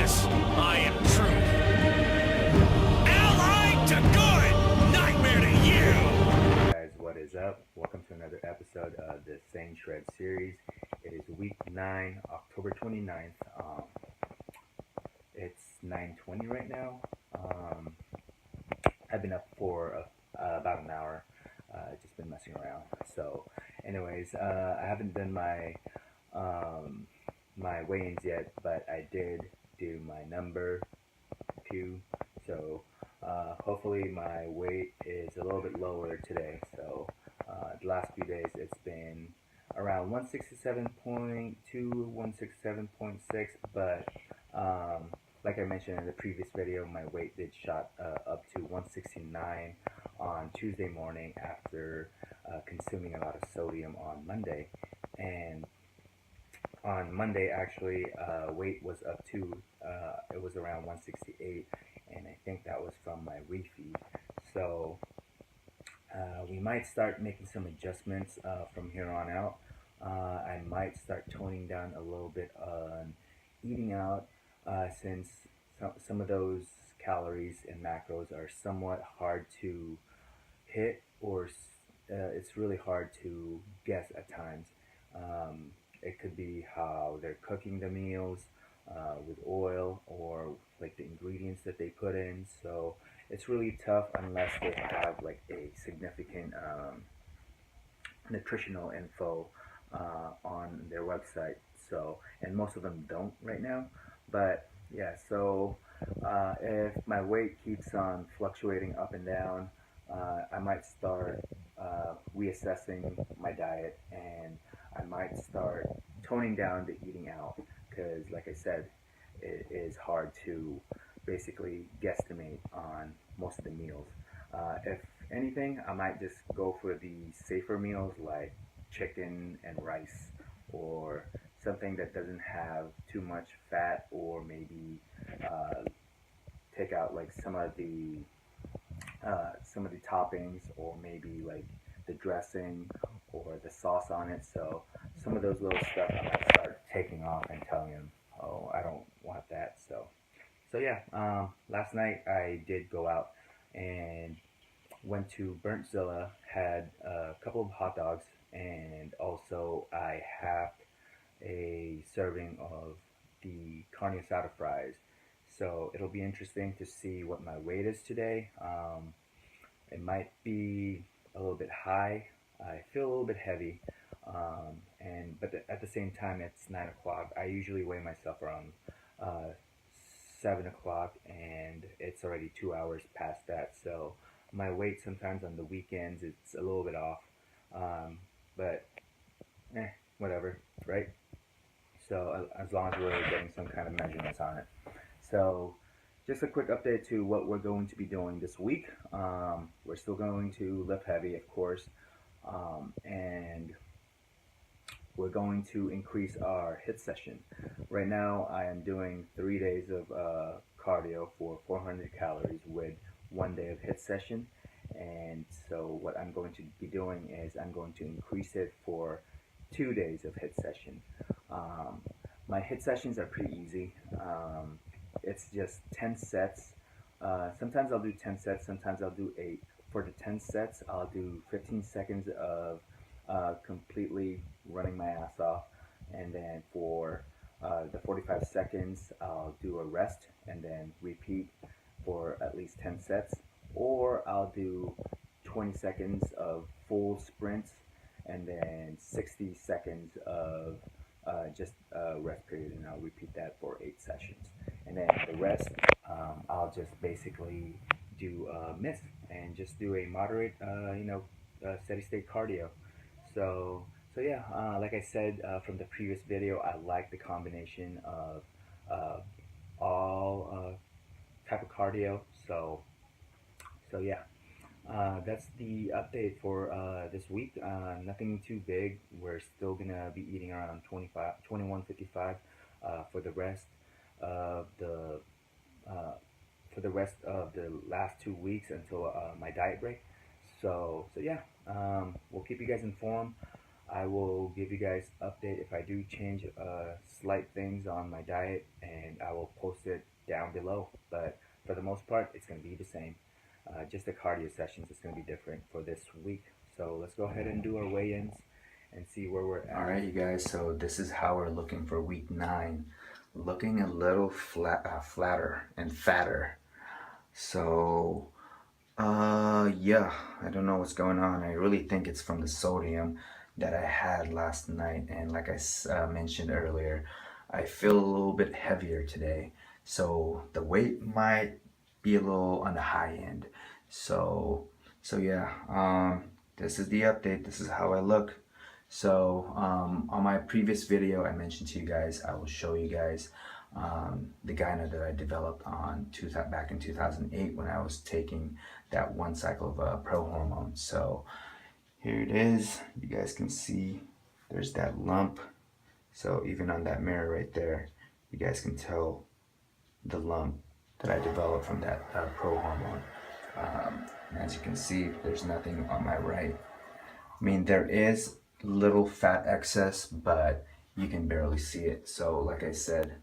darkness, I am truth. Allied to good, nightmare to you! Hey guys, what is up? Welcome to another episode of the Saiyan Shred series. It is week 9, October 29th. It's 9:20 right now. I've been up for about an hour. Just been messing around. So, anyways, I haven't done my my weigh-ins yet, but I did do my number 2. So, hopefully my weight is a little bit lower today. So, the last few days it's been around 167.2, 167.6, but like I mentioned in the previous video, my weight did shot up to 169 on Tuesday morning after consuming a lot of sodium on Monday. And on Monday, actually, weight was up to, it was around 168, and I think that was from my refeed. So we might start making some adjustments from here on out. I might start toning down a little bit on eating out, since some of those calories and macros are somewhat hard to hit, or it's really hard to guess at times. It could be how they're cooking the meals with oil, or like the ingredients that they put in. So it's really tough unless they have like a significant nutritional info on their website. So, and most of them don't right now. But yeah, so if my weight keeps on fluctuating up and down, I might start reassessing my diet, and I might start toning down the eating out, because like I said, it is hard to basically guesstimate on most of the meals. If anything, I might just go for the safer meals like chicken and rice, or something that doesn't have too much fat, or maybe take out like some of the toppings, or maybe like the dressing or the sauce on it. So some of those little stuff I might start taking off and telling them, oh, I don't want that. So yeah, last night I did go out and went to Burntzilla, had a couple of hot dogs, and also I had a serving of the carne asada fries. So it'll be interesting to see what my weight is today. It might be a little bit high. I feel a little bit heavy, but at the same time, it's 9 o'clock. I usually weigh myself around 7 o'clock, and it's already 2 hours past that. So my weight sometimes on the weekends, it's a little bit off, but whatever, right? So as long as we're getting some kind of measurements on it. So just a quick update to what we're going to be doing this week. We're still going to lift heavy, of course, and we're going to increase our HIIT session. Right now, I am doing 3 days of cardio for 400 calories with 1 day of HIIT session. And so what I'm going to be doing is I'm going to increase it for 2 days of HIIT session. My HIIT sessions are pretty easy. It's just 10 sets. Sometimes I'll do 10 sets, sometimes I'll do 8. For the 10 sets, I'll do 15 seconds of completely running my ass off, and then for the 45 seconds, I'll do a rest and then repeat for at least 10 sets. Or I'll do 20 seconds of full sprints, and then 60 seconds of just a rest period, and I'll repeat that for 8 sessions. And then the rest, I'll just basically do a miss and just do a moderate, steady state cardio. So yeah, like I said from the previous video, I like the combination of all type of cardio. So yeah, that's the update for this week. Nothing too big. We're still gonna be eating around 21:55 for the rest of the last 2 weeks until my diet break. So yeah, we'll keep you guys informed. I will give you guys update if I do change slight things on my diet, and I will post it down below. But for the most part, it's going to be the same. Just the cardio sessions is going to be different for this week. So let's go ahead and do our weigh-ins and see where we're at. Alright, you guys, so this is how we're looking for week 9. Looking a little flatter and fatter. So, yeah, I don't know what's going on. I really think it's from the sodium that I had last night. And like I mentioned earlier, I feel a little bit heavier today. So the weight might be a little on the high end. So yeah, this is the update. This is how I look. So on my previous video, I mentioned to you guys, I will show you guys the gyno that I developed back in 2008 when I was taking that one cycle of pro hormone. So here it is. You guys can see there's that lump. So even on that mirror right there, you guys can tell the lump that I developed from that pro hormone. And as you can see, there's nothing on my right. I mean, there is little fat excess, but you can barely see it. So like I said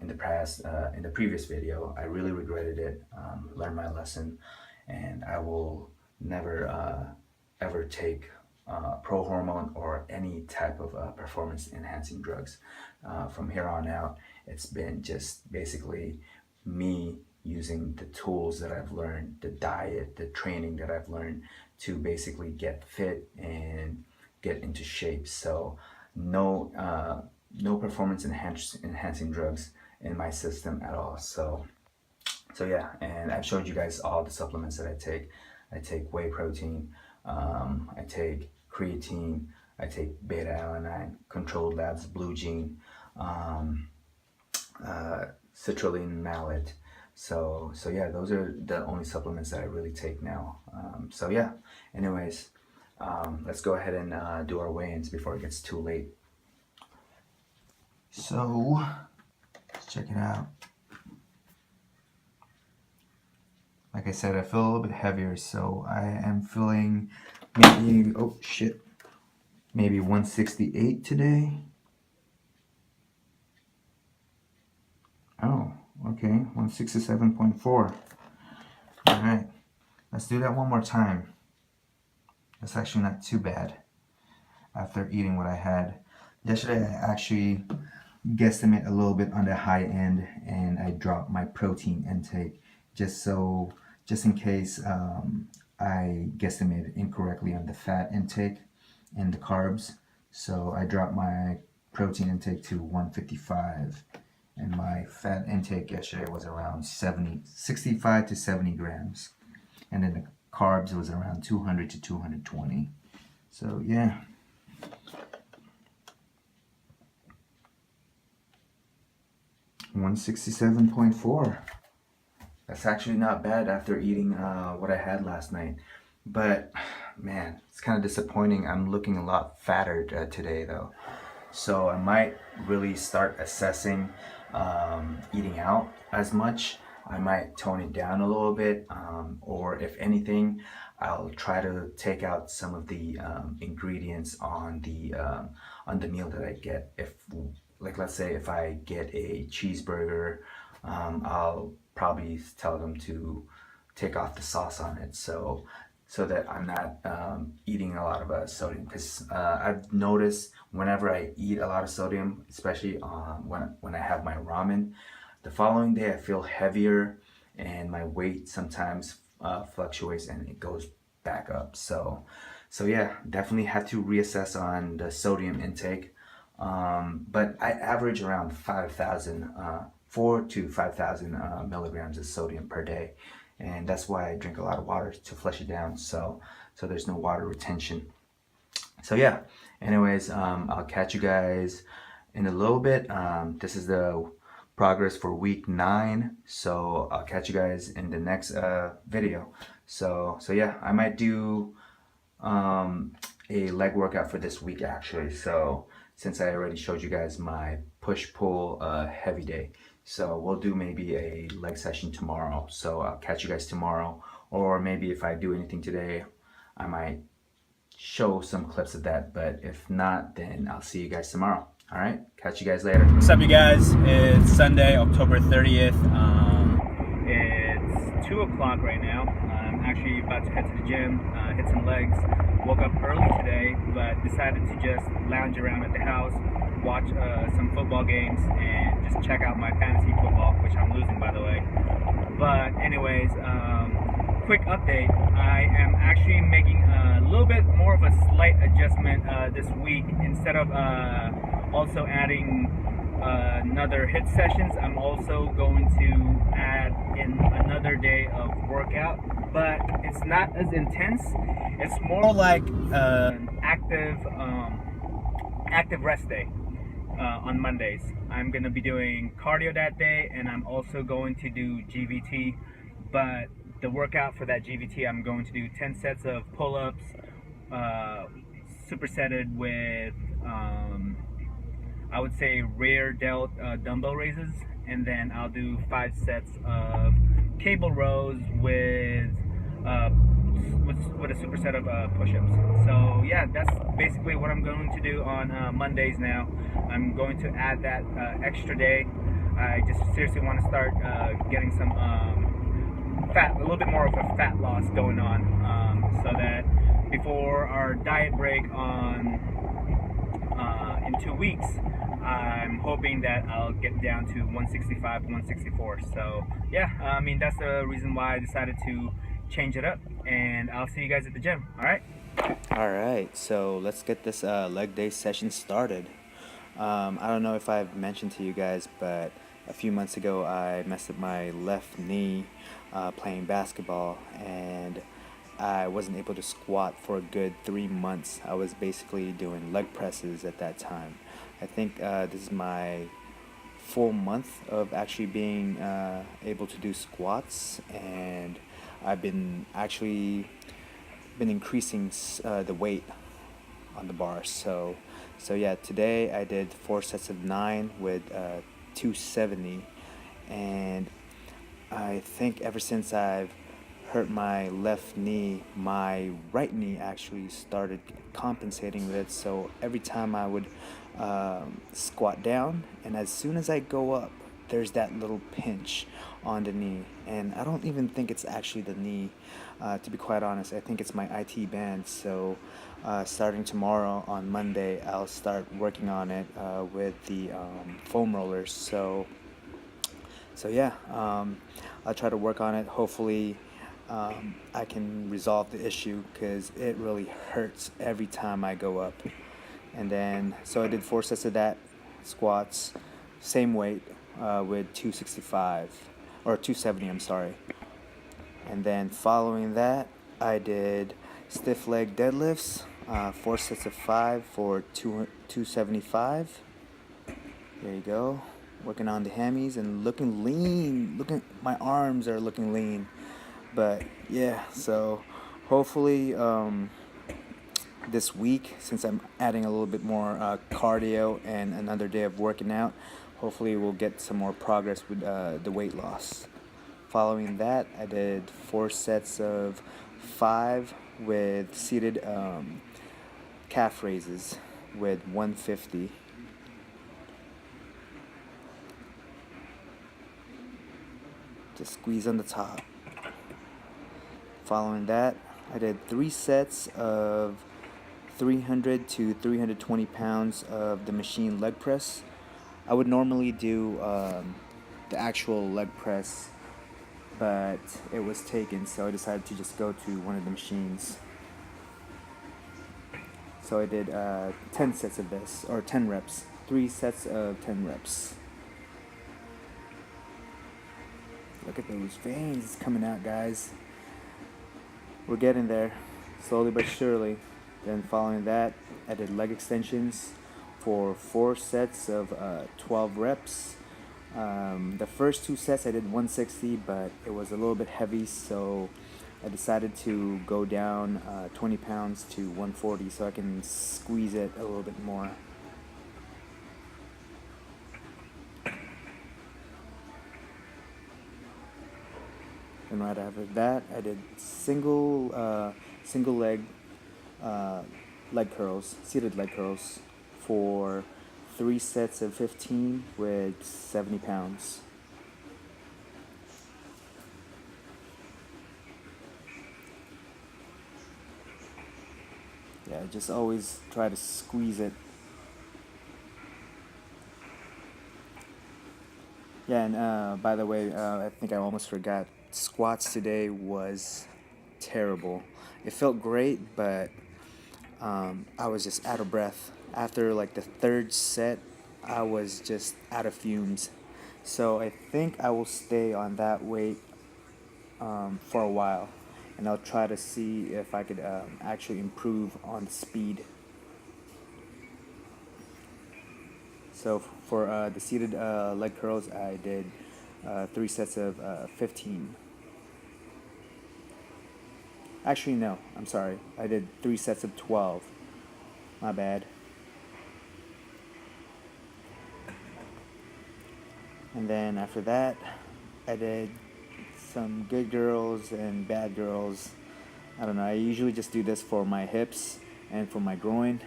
in the previous video, I really regretted it, learned my lesson, and I will never ever take pro hormone or any type of performance enhancing drugs. From here on out, it's been just basically me using the tools that I've learned, the diet, the training that I've learned to basically get fit and get into shape. So no performance enhancing drugs in my system at all. So yeah, and I've showed you guys all the supplements that I take. I take whey protein, I take creatine, I take beta alanine, Controlled Labs Blue Gene, citrulline malate. So yeah, those are the only supplements that I really take now. So yeah, anyways, let's go ahead and do our weigh-ins before it gets too late. So let's check it out. Like I said, I feel a little bit heavier, so I am feeling maybe, oh shit, maybe 168 today. Oh, okay, 167.4. All right, let's do that one more time. That's actually not too bad after eating what I had. Yesterday, I actually guesstimate a little bit on the high end, and I dropped my protein intake just in case I guesstimated incorrectly on the fat intake and the carbs. So I dropped my protein intake to 155, and my fat intake yesterday was around 65 to 70 grams, and then the carbs was around 200 to 220. So yeah. $167.4. That's actually not bad after eating what I had last night. But man, it's kind of disappointing. I'm looking a lot fatter today though. So I might really start assessing eating out as much. I might tone it down a little bit, or if anything, I'll try to take out some of the ingredients on the meal that I get. If, like, let's say if I get a cheeseburger, I'll probably tell them to take off the sauce on it, so that I'm not eating a lot of sodium. Because I've noticed whenever I eat a lot of sodium, especially when I have my ramen, the following day I feel heavier, and my weight sometimes fluctuates and it goes back up. So yeah, definitely have to reassess on the sodium intake. But I average around 4 to 5,000 milligrams of sodium per day, and that's why I drink a lot of water to flush it down. So there's no water retention. So yeah, anyways, I'll catch you guys in a little bit. This is the progress for week 9, so I'll catch you guys in the next video. So yeah, I might do a leg workout for this week actually, so since I already showed you guys my push-pull heavy day, so we'll do maybe a leg session tomorrow. So I'll catch you guys tomorrow, or maybe if I do anything today, I might show some clips of that. But if not, then I'll see you guys tomorrow. All right, catch you guys later. What's up, you guys? It's Sunday, October 30th. It's 2 o'clock right now. I'm actually about to head to the gym, hit some legs. Woke up early today, but decided to just lounge around at the house, watch some football games, and just check out my fantasy football, which I'm losing, by the way. But anyways, quick update. I am actually making a little bit more of a slight adjustment this week. Instead of also adding another HIIT sessions, I'm also going to add in another day of workout, but it's not as intense. It's more like an active rest day on Mondays. I'm going to be doing cardio that day, and I'm also going to do GVT, but the workout for that GVT, I'm going to do 10 sets of pull-ups, supersetted with I would say rear delt dumbbell raises, and then I'll do 5 sets of cable rows with a superset of push-ups. So yeah, that's basically what I'm going to do on Mondays now. I'm going to add that extra day. I just seriously want to start getting some fat, a little bit more of a fat loss going on, so that before our diet break on in 2 weeks, I'm hoping that I'll get down to 165, 164. So yeah, I mean, that's the reason why I decided to change it up, and I'll see you guys at the gym. All right, so let's get this leg day session started. I don't know if I've mentioned to you guys, but a few months ago I messed up my left knee playing basketball, and I wasn't able to squat for a good 3 months. I was basically doing leg presses at that time. I think this is my full month of actually being able to do squats, and I've been increasing the weight on the bar. So yeah, today I did 4 sets of 9 with 270, and I think ever since I've hurt my left knee, my right knee actually started compensating with it. So every time I would squat down, and as soon as I go up, there's that little pinch on the knee, and I don't even think it's actually the knee, to be quite honest. I think it's my IT band. So starting tomorrow on Monday, I'll start working on it with the foam rollers. So yeah, I'll try to work on it. Hopefully I can resolve the issue, because it really hurts every time I go up. And then, so I did 4 sets of that, squats, same weight, with 265, or 270, I'm sorry. And then following that, I did stiff leg deadlifts, 4 sets of 5 for 275. There you go. Working on the hammies and looking lean. My arms are looking lean. But yeah, so hopefully this week, since I'm adding a little bit more cardio and another day of working out, hopefully we'll get some more progress with the weight loss. Following that, I did 4 sets of 5 with seated calf raises with 150. Just squeeze on the top. Following that, I did 3 sets of 300 to 320 pounds of the machine leg press. I would normally do the actual leg press, but it was taken, so I decided to just go to one of the machines. So I did 10 sets of this, or 10 reps, 3 sets of 10 reps. Look at those veins coming out, guys. We're getting there, slowly but surely. Then following that, I did leg extensions for 4 sets of 12 reps. The first 2 sets I did 160, but it was a little bit heavy, so I decided to go down 20 pounds to 140 so I can squeeze it a little bit more. And right after that, I did single leg leg curls, seated leg curls, for 3 sets of 15 with 70 pounds. Yeah, just always try to squeeze it. Yeah, and by the way, I think I almost forgot. Squats today was terrible. It felt great, but I was just out of breath. After like the third set, I was just out of fumes. So I think I will stay on that weight for a while, and I'll try to see if I could actually improve on the speed. So for the seated leg curls, I did 3 sets of 15. Actually, no, I'm sorry. I did 3 sets of 12. My bad. And then after that, I did some good girls and bad girls. I don't know, I usually just do this for my hips and for my groin.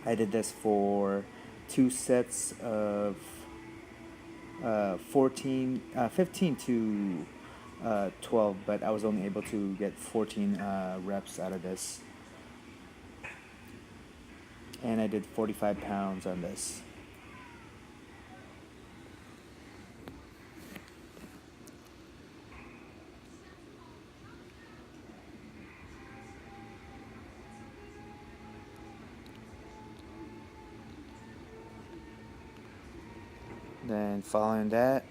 I did this for 2 sets of 15 to 12, but I was only able to get 14 reps out of this. And I did 45 pounds on this. Then following that,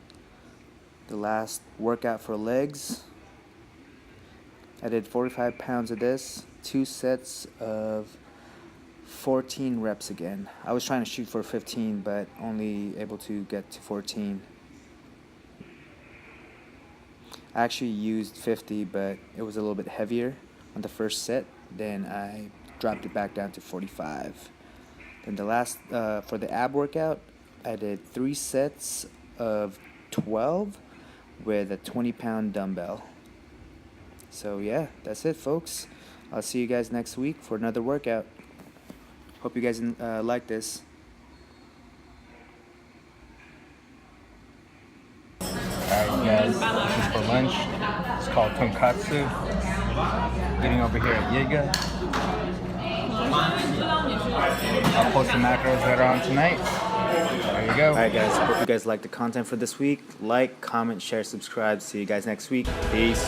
the last workout for legs, I did 45 pounds of this, 2 sets of 14 reps again. I was trying to shoot for 15, but only able to get to 14. I actually used 50, but it was a little bit heavier on the first set. Then I dropped it back down to 45. Then the last, for the ab workout, I did 3 sets of 12 with a 20-pound dumbbell. So yeah, that's it, folks. I'll see you guys next week for another workout. Hope you guys like this. Alright guys, this is for lunch. It's called tonkatsu. Getting over here at Yiga. I'll post the macros later on tonight. There you go. Alright guys, hope you guys liked the content for this week. Like, comment, share, subscribe. See you guys next week. Peace.